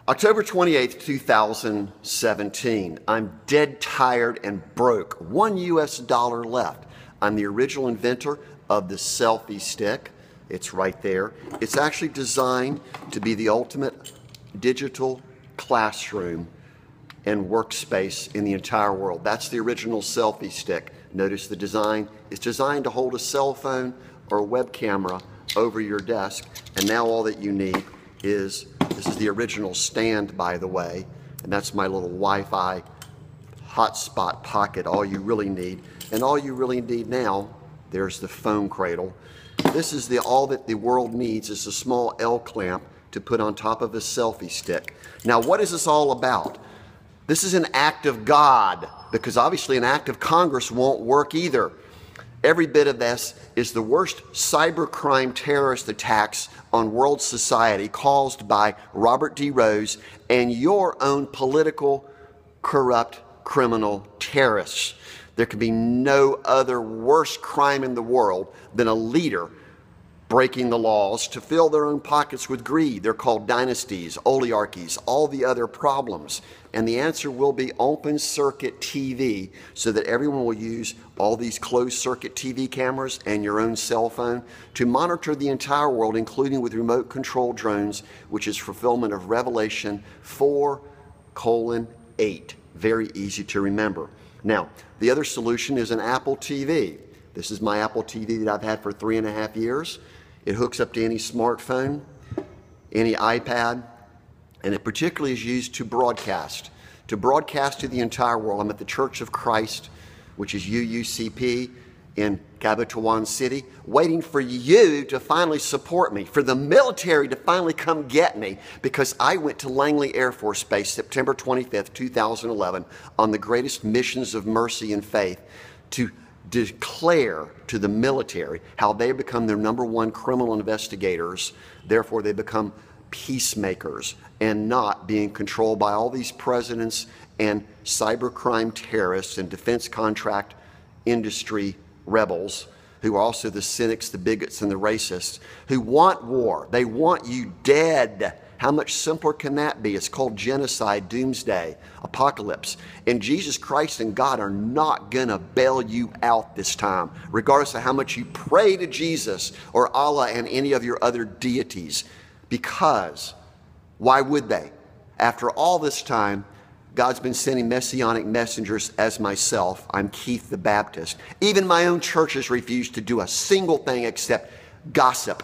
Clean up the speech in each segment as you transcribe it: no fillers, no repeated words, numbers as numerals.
October 28th, 2017. I'm dead tired and broke. $1 left. I'm the original inventor of the selfie stick. It's right there. It's actually designed to be the ultimate digital classroom and workspace in the entire world. That's the original selfie stick. Notice the design. It's designed to hold a cell phone or a web camera over your desk, and now all that you need is, this is the original stand, by the way, and that's my little Wi-Fi hotspot pocket, all you really need. And all you really need now, there's the phone cradle. This is all that the world needs is a small L clamp to put on top of a selfie stick. Now, what is this all about? This is an act of God, because obviously an act of Congress won't work either. Every bit of this is the worst cybercrime terrorist attacks on world society caused by Robert Dee Rose and your own political, corrupt, criminal terrorists. There could be no other worse crime in the world than a leader breaking the laws to fill their own pockets with greed. They're called dynasties, oligarchies, all the other problems. And the answer will be open circuit TV, so that everyone will use all these closed circuit TV cameras and your own cell phone to monitor the entire world, including with remote control drones, which is fulfillment of Revelation 4:8. Very easy to remember. Now, the other solution is an Apple TV. This is my Apple TV that I've had for 3.5 years. It hooks up to any smartphone, any iPad, and it particularly is used to broadcast to the entire world. I'm at the Church of Christ, which is UUCP in Godfather City, waiting for you to finally support me, for the military to finally come get me, because I went to Langley Air Force Base September 25th, 2011, on the greatest missions of mercy and faith to declare to the military how they become their #1 criminal investigators. Therefore, they become peacemakers and not being controlled by all these presidents and cybercrime terrorists and defense contract industry rebels, who are also the cynics, the bigots, and the racists, who want war. They want you dead. How much simpler can that be? It's called genocide, doomsday, apocalypse. And Jesus Christ and God are not going to bail you out this time, regardless of how much you pray to Jesus or Allah and any of your other deities. Because, why would they? After all this time, God's been sending messianic messengers as myself. I'm Keith the Baptist. Even my own churches refuse to do a single thing except gossip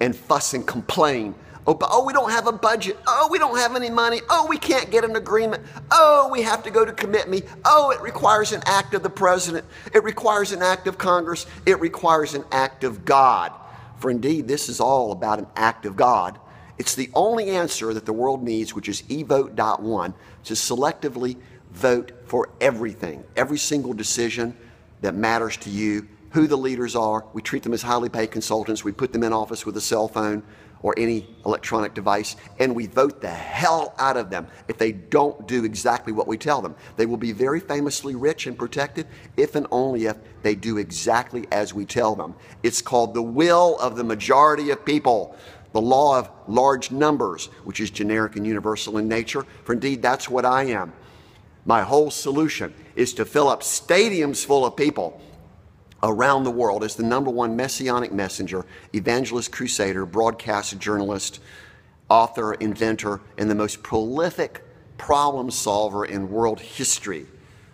and fuss and complain. Oh, we don't have a budget. Oh, we don't have any money. Oh, we can't get an agreement. Oh, we have to go to commit me. Oh, it requires an act of the president. It requires an act of Congress. It requires an act of God. For indeed, this is all about an act of God. It's the only answer that the world needs, which is EVote.one, to selectively vote for everything, every single decision that matters to you, who the leaders are. We treat them as highly paid consultants. We put them in office with a cell phone or any electronic device, and we vote the hell out of them if they don't do exactly what we tell them. They will be very famously rich and protected if and only if they do exactly as we tell them. It's called the will of the majority of people, the law of large numbers, which is generic and universal in nature, for indeed that's what I am. My whole solution is to fill up stadiums full of people around the world as the #1 messianic messenger, evangelist, crusader, broadcast journalist, author, inventor, and the most prolific problem solver in world history.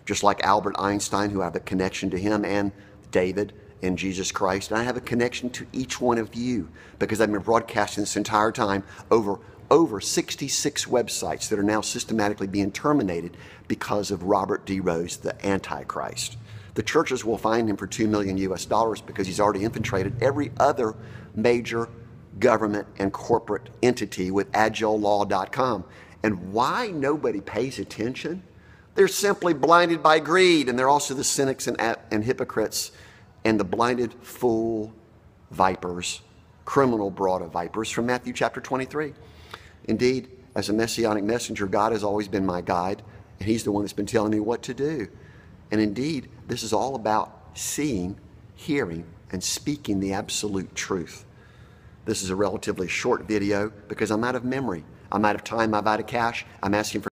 Just like Albert Einstein, who I have a connection to him, and David and Jesus Christ. And I have a connection to each one of you because I've been broadcasting this entire time over 66 websites that are now systematically being terminated because of Robert Dee Rose, the Antichrist. The churches will fine him for $2 million because he's already infiltrated every other major government and corporate entity with agilelaw.com. And why nobody pays attention? They're simply blinded by greed, and they're also the cynics and hypocrites and the blinded fool vipers, criminal brood of vipers from Matthew chapter 23. Indeed, as a messianic messenger, God has always been my guide, and he's the one that's been telling me what to do. And indeed, this is all about seeing, hearing, and speaking the absolute truth. This is a relatively short video because I'm out of memory. I'm out of time. I'm out of cash. I'm asking for